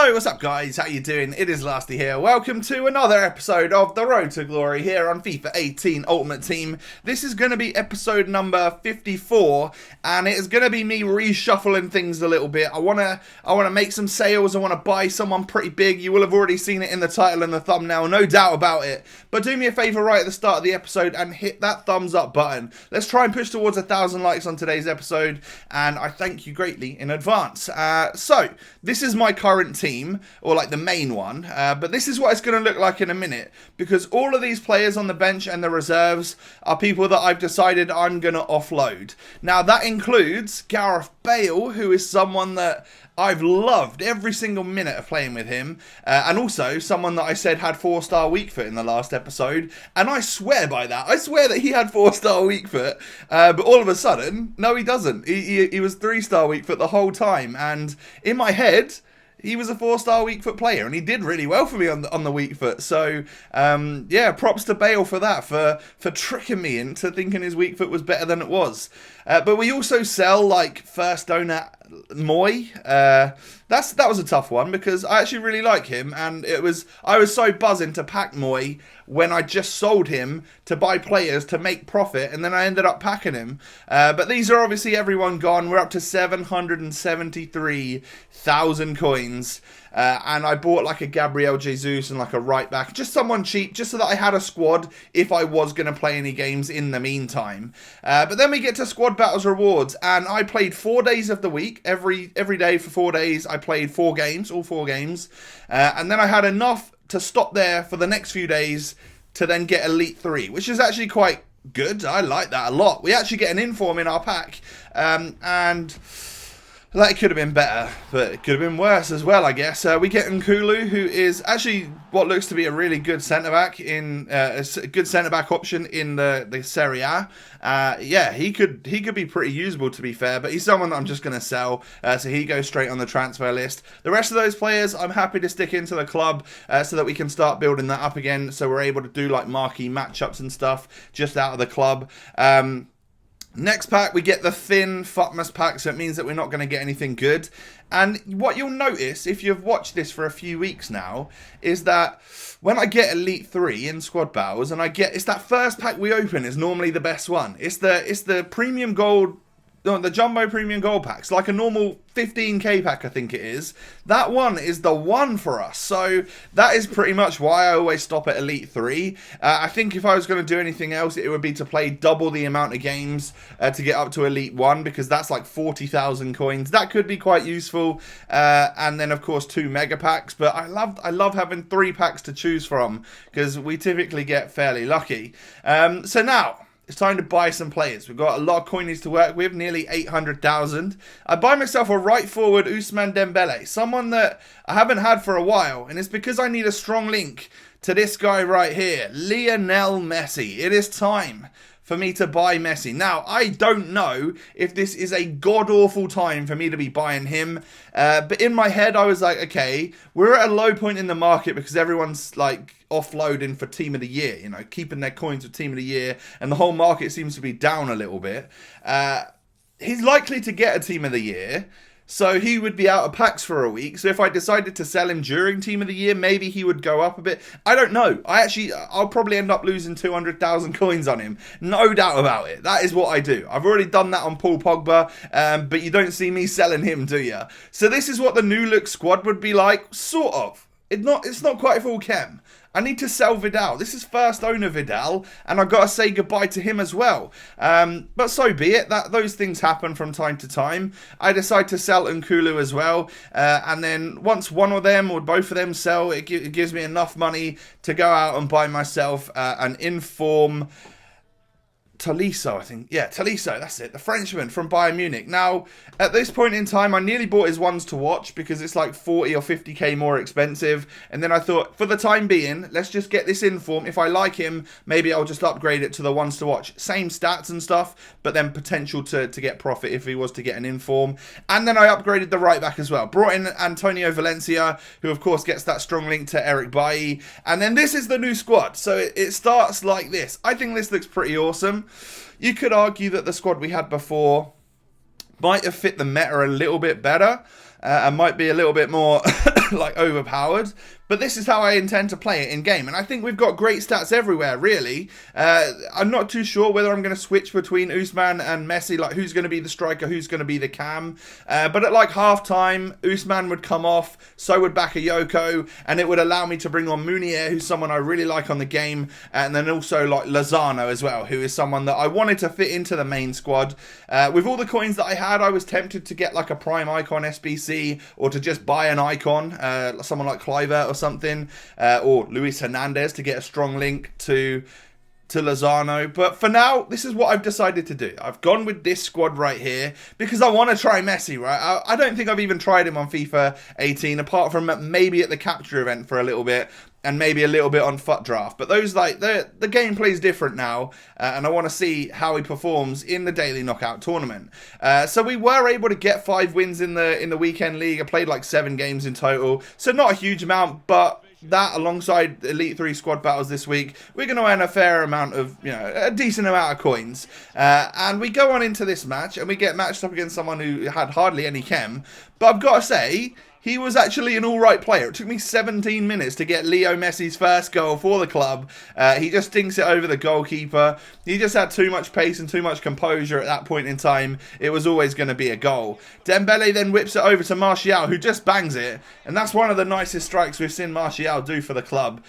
Yo, what's up guys? How you doing? It is Lasty here. Welcome to another episode of The Road to Glory here on FIFA 18 Ultimate Team. This is going to be episode number 54 and it is going to be me reshuffling things a little bit. I want to make some sales. I want to buy someone pretty big. You will have already seen it in the title and the thumbnail, no doubt about it. But do me a favor right at the start of the episode and hit that thumbs up button. Let's try and push towards 1,000 likes on today's episode and I thank you greatly in advance. So this is my current team, or like the main one, but this is what it's going to look like in a minute, because all of these players on the bench and the reserves are people that I've decided I'm going to offload. Now that includes Gareth Bale, who is someone that I've loved every single minute of playing with him, and also someone that I said had 4-star weak foot in the last episode, and I swear by that. I swear that he had 4-star weak foot, but all of a sudden, no he doesn't. He was 3-star weak foot the whole time, and in my head, he was a 4-star weak foot player, and he did really well for me on the weak foot. So, yeah, props to Bale for that, for tricking me into thinking his weak foot was better than it was. But we also sell, like, first owner Moy. That was a tough one, because I actually really like him, and I was so buzzing to pack Moy when I just sold him to buy players to make profit, and then I ended up packing him. But these are obviously everyone gone. We're up to 773,000 coins. And I bought like a Gabriel Jesus and like a right back, just someone cheap, just so that I had a squad if I was going to play any games in the meantime. But then we get to squad battles rewards, and I played 4 days of the week. Every day for 4 days I played 4 games, all 4 games, and then I had enough to stop there for the next few days to then get Elite 3, which is actually quite good. I like that a lot. We actually get an inform in our pack, and that could have been better, but it could have been worse as well, I guess. We get Nkulu, who is actually what looks to be a really good centre-back in a good centre-back option in the Serie A. Yeah, he could be pretty usable, to be fair, but he's someone that I'm just going to sell, so he goes straight on the transfer list. The rest of those players, I'm happy to stick into the club so that we can start building that up again, so we're able to do like marquee matchups and stuff just out of the club. Next pack, we get the thin FUTWIZ pack, so it means that we're not going to get anything good. And what you'll notice, if you've watched this for a few weeks now, is that when I get Elite 3 in squad battles, and it's that first pack we open is normally the best one. It's the premium gold, no, the jumbo premium gold packs, like a normal 15k pack, I think it is. That one is the one for us. So that is pretty much why I always stop at Elite 3. I think if I was going to do anything else, it would be to play double the amount of games to get up to Elite 1, because that's like 40,000 coins. That could be quite useful. And then, of course, 2 mega packs. But I love having 3 packs to choose from, because we typically get fairly lucky. So now, it's time to buy some players. We've got a lot of coinies to work with, nearly 800,000. I buy myself a right forward Ousmane Dembele, someone that I haven't had for a while, and it's because I need a strong link to this guy right here, Lionel Messi. It is time for me to buy Messi. Now, I don't know if this is a god-awful time for me to be buying him, but in my head, I was like, okay, we're at a low point in the market because everyone's like offloading for Team of the Year, you know, keeping their coins for Team of the Year, and the whole market seems to be down a little bit. He's likely to get a Team of the Year, so he would be out of packs for a week. So if I decided to sell him during Team of the Year, maybe he would go up a bit. I don't know. I'll probably end up losing 200,000 coins on him. No doubt about it. That is what I do. I've already done that on Paul Pogba, but you don't see me selling him, do you? So this is what the new look squad would be like, sort of. It's not quite full chem. I need to sell Vidal. This is first owner Vidal, and I've got to say goodbye to him as well. But so be it. Those things happen from time to time. I decide to sell Nkulu as well, and then once one of them or both of them sell, it gives me enough money to go out and buy myself an inform Tolisso, I think. Yeah, Tolisso, that's it. The Frenchman from Bayern Munich. Now, at this point in time, I nearly bought his ones to watch because it's like 40 or 50k more expensive. And then I thought, for the time being, let's just get this inform. If I like him, maybe I'll just upgrade it to the ones to watch. Same stats and stuff, but then potential to get profit if he was to get an inform. And then I upgraded the right back as well. Brought in Antonio Valencia, who of course gets that strong link to Eric Bailly. And then this is the new squad. So it starts like this. I think this looks pretty awesome. You could argue that the squad we had before might have fit the meta a little bit better. and might be a little bit more like overpowered. But this is how I intend to play it in game. And I think we've got great stats everywhere, really. I'm not too sure whether I'm going to switch between Usman and Messi, like who's going to be the striker, who's going to be the cam. But at like half-time, Usman would come off, so would Bakayoko, and it would allow me to bring on Munier, who's someone I really like on the game, and then also like Lozano as well, who is someone that I wanted to fit into the main squad. With all the coins that I had, I was tempted to get like a prime icon SBC, or to just buy an icon, someone like Kluivert or something, or Luis Hernandez to get a strong link to Lozano. But for now, this is what I've decided to do. I've gone with this squad right here because I want to try Messi, right? I don't think I've even tried him on FIFA 18, apart from maybe at the capture event for a little bit, and maybe a little bit on FUT Draft. But those, like, the gameplay's different now, and I want to see how he performs in the daily knockout tournament. So we were able to get 5 wins in the weekend league. I played like 7 games in total, so not a huge amount, but that alongside Elite 3 squad battles this week, we're going to earn a fair amount of, a decent amount of coins. And we go on into this match, and we get matched up against someone who had hardly any chem. But I've got to say, he was actually an alright player. It took me 17 minutes to get Leo Messi's first goal for the club. He just stinks it over the goalkeeper. He just had too much pace and too much composure at that point in time. It was always going to be a goal. Dembele then whips it over to Martial, who just bangs it. And that's one of the nicest strikes we've seen Martial do for the club.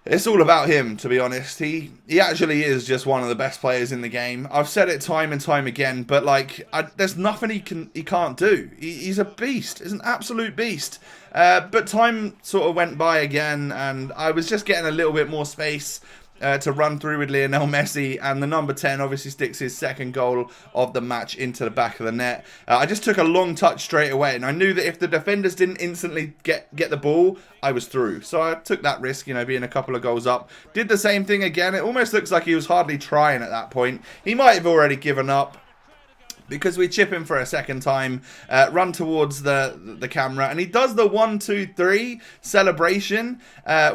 It's all about him, to be honest. He actually is just one of the best players in the game. I've said it time and time again, but like, there's nothing he can't do. He's a beast. He's an absolute beast. But time sort of went by again, and I was just getting a little bit more space to run through with Lionel Messi, and the number 10 obviously sticks his second goal of the match into the back of the net. I just took a long touch straight away, and I knew that if the defenders didn't instantly get the ball, I was through. So I took that risk, being a couple of goals up. Did the same thing again. It almost looks like he was hardly trying at that point. He might have already given up, because we chip him for a second time, run towards the camera, and he does the 1-2-3 celebration,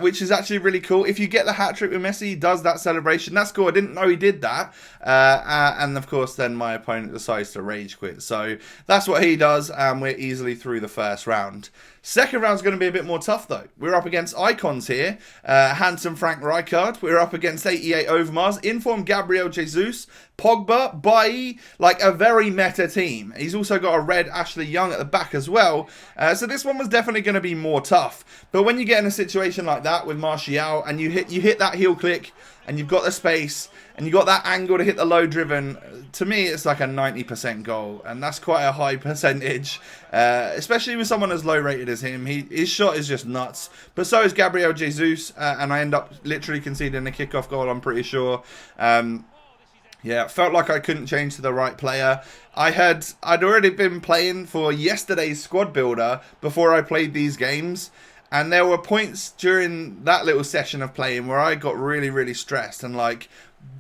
which is actually really cool. If you get the hat-trick with Messi, he does that celebration. That's cool. I didn't know he did that. And of course, then my opponent decides to rage quit. So that's what he does, and we're easily through the first round. Second round's going to be a bit more tough, though. We're up against icons here. Handsome Frank Rijkaard. We're up against 88 Overmars. Informed Gabriel Jesus. Pogba. Bailly. Like a very meta team. He's also got a red Ashley Young at the back as well. So this one was definitely going to be more tough. But when you get in a situation like that with Martial, and you hit that heel click, and you've got the space, and you've got that angle to hit the low driven, to me it's like a 90% goal, and that's quite a high percentage, especially with someone as low rated as him. His shot is just nuts, but so is Gabriel Jesus, and I end up literally conceding a kickoff goal, I'm pretty sure. Yeah, felt like I couldn't change to the right player. I'd already been playing for yesterday's squad builder before I played these games, and there were points during that little session of playing where I got really, really stressed and like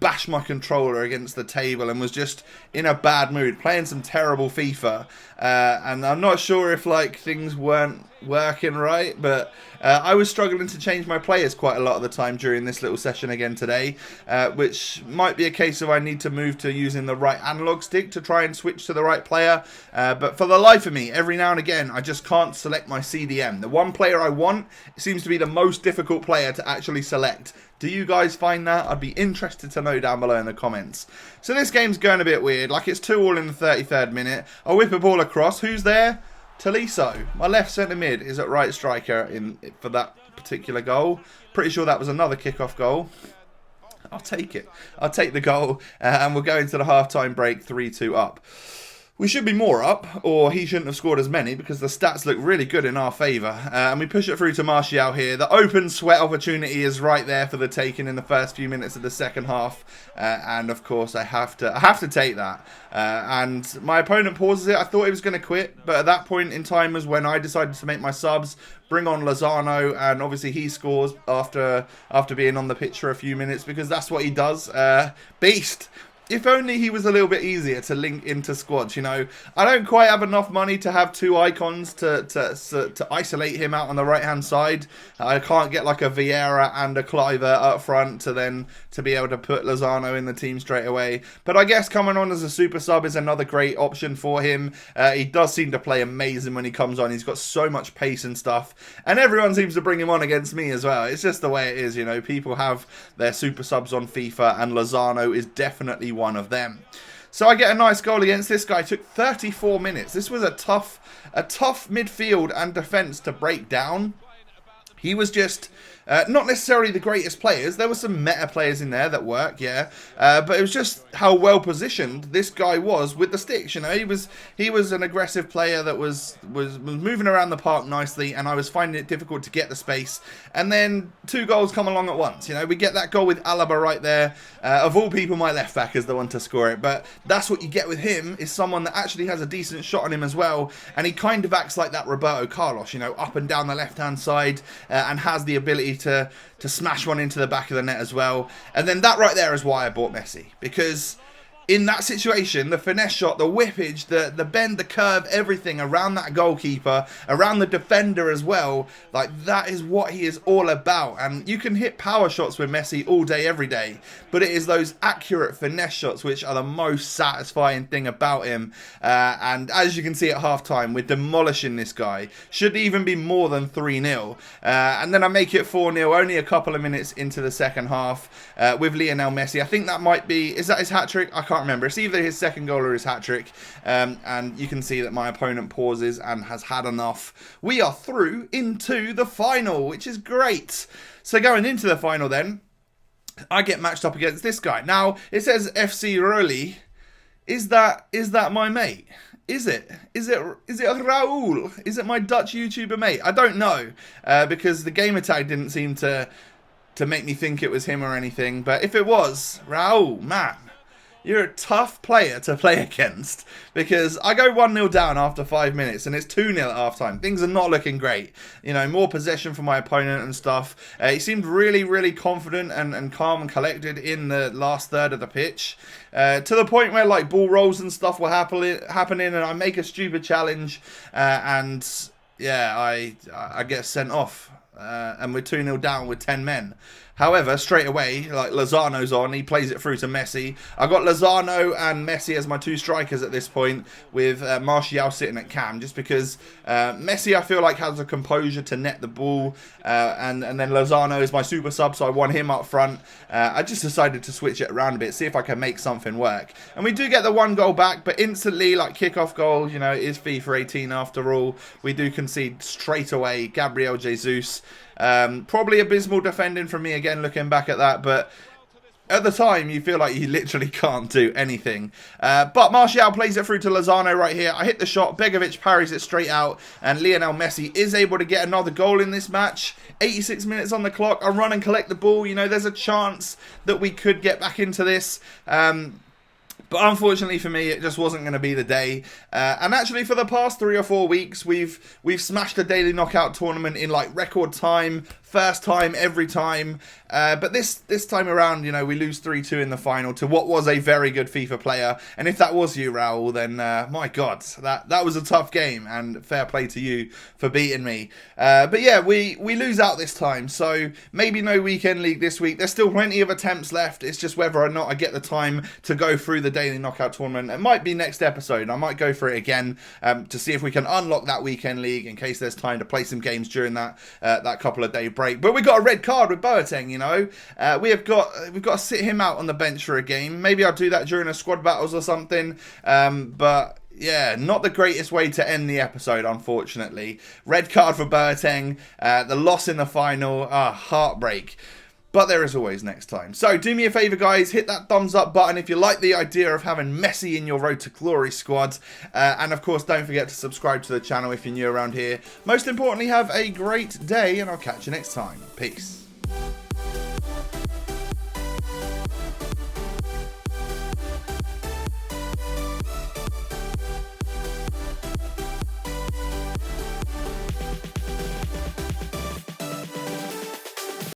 bashed my controller against the table and was just in a bad mood, playing some terrible FIFA. And I'm not sure if like things weren't working right, but I was struggling to change my players quite a lot of the time during this little session again today, which might be a case of I need to move to using the right analog stick to try and switch to the right player. But for the life of me, every now and again, I just can't select my CDM. The one player I want seems to be the most difficult player to actually select. Do you guys find that? I'd be interested to know down below in the comments. So this game's going a bit weird. Like, it's 2-2 in the 33rd minute. I whip a ball across. Who's there? Tolisso. My left centre mid is at right striker for that particular goal. Pretty sure that was another kickoff goal. I'll take it. I'll take the goal. And we'll go into the half-time break 3-2 up. We should be more up, or he shouldn't have scored as many, because the stats look really good in our favour. And we push it through to Martial here. The open sweat opportunity is right there for the taking in the first few minutes of the second half. And of course, I have to take that. And my opponent pauses it. I thought he was going to quit, but at that point in time was when I decided to make my subs, bring on Lozano, and obviously he scores after being on the pitch for a few minutes, because that's what he does. Beast. if only he was a little bit easier to link into squads, you know. I don't quite have enough money to have 2 icons to isolate him out on the right-hand side. I can't get like a Vieira and a Cliver up front to be able to put Lozano in the team straight away. But I guess coming on as a super sub is another great option for him. He does seem to play amazing when he comes on. He's got so much pace and stuff. And everyone seems to bring him on against me as well. It's just the way it is, you know. People have their super subs on FIFA, and Lozano is definitely one of them. So I get a nice goal against this guy. It took 34 minutes. This was a tough midfield and defense to break down. He was just not necessarily the greatest players. There were some meta players in there that work, yeah. But it was just how well positioned this guy was with the sticks. You know, he was an aggressive player that was moving around the park nicely, and I was finding it difficult to get the space. And then 2 goals come along at once. You know, we get that goal with Alaba right there. Of all people, my left back is the one to score it. But that's what you get with him, is someone that actually has a decent shot on him as well. And he kind of acts like that Roberto Carlos, you know, up and down the left-hand side, and has the ability to smash one into the back of the net as well. And then that right there is why I bought Messi, because in that situation, the finesse shot, the whippage, the bend, the curve, everything around that goalkeeper, around the defender as well, like that is what he is all about. And you can hit power shots with Messi all day, every day, but it is those accurate finesse shots which are the most satisfying thing about him. And as you can see at half-time, we're demolishing this guy. Should even be more than 3-0. And then I make it 4-0 only a couple of minutes into the second half with Lionel Messi. I think that might be, is that his hat-trick? I can't remember. It's either his second goal or his hat-trick. And you can see that my opponent pauses and has had enough. We are through into the final, which is great. So going into the final then, I get matched up against this guy. Now, it says FC Roli. Is that my mate? Is it Raul? Is it my Dutch YouTuber mate? I don't know, because the gamer tag didn't seem to make me think it was him or anything. But if it was, Raul, man, you're a tough player to play against, because I go 1-0 down after 5 minutes and it's 2-0 at half-time. Things are not looking great. You know, more possession from my opponent and stuff. He seemed really, really confident and calm and collected in the last third of the pitch. To the point where, like, ball rolls and stuff were happening and I make a stupid challenge and, yeah, I get sent off. And we're 2-0 down with 10 men. However, straight away, like, Lozano's on. He plays it through to Messi. I got Lozano and Messi as my 2 strikers at this point, with Martial sitting at cam, just because Messi, I feel like, has a composure to net the ball. And then Lozano is my super sub, so I want him up front. I just decided to switch it around a bit, see if I can make something work. And we do get the 1 goal back, but instantly, like, kickoff goal, you know, it is FIFA 18 after all. We do concede straight away. Gabriel Jesus. Probably abysmal defending from me again, looking back at that, but at the time you feel like you literally can't do anything. But Martial plays it through to Lozano right here. I hit the shot, Begovic parries it straight out, and Lionel Messi is able to get another goal in this match. 86 minutes on the clock. I run and collect the ball. You know, there's a chance that we could get back into this. But unfortunately for me, it just wasn't going to be the day. And actually, for the past 3 or 4 weeks, we've smashed the daily knockout tournament in like record time, first time, every time. But this time around, you know, we lose 3-2 in the final to what was a very good FIFA player. And if that was you, Raul, then my God, that was a tough game, and fair play to you for beating me. But yeah, we lose out this time, so maybe no weekend league this week. There's still plenty of attempts left. It's just whether or not I get the time to go through the daily knockout tournament. It might be next episode. I might go for it again to see if we can unlock that weekend league in case there's time to play some games during that couple of day break. But we got a red card with Boateng, you know. We've got to sit him out on the bench for a game. Maybe I'll do that during a squad battles or something. But yeah, not the greatest way to end the episode, unfortunately. Red card for Boateng. The loss in the final. Heartbreak. But there is always next time. So do me a favour, guys. Hit that thumbs up button if you like the idea of having Messi in your Road to Glory squad. And of course, don't forget to subscribe to the channel if you're new around here. Most importantly, have a great day, and I'll catch you next time. Peace.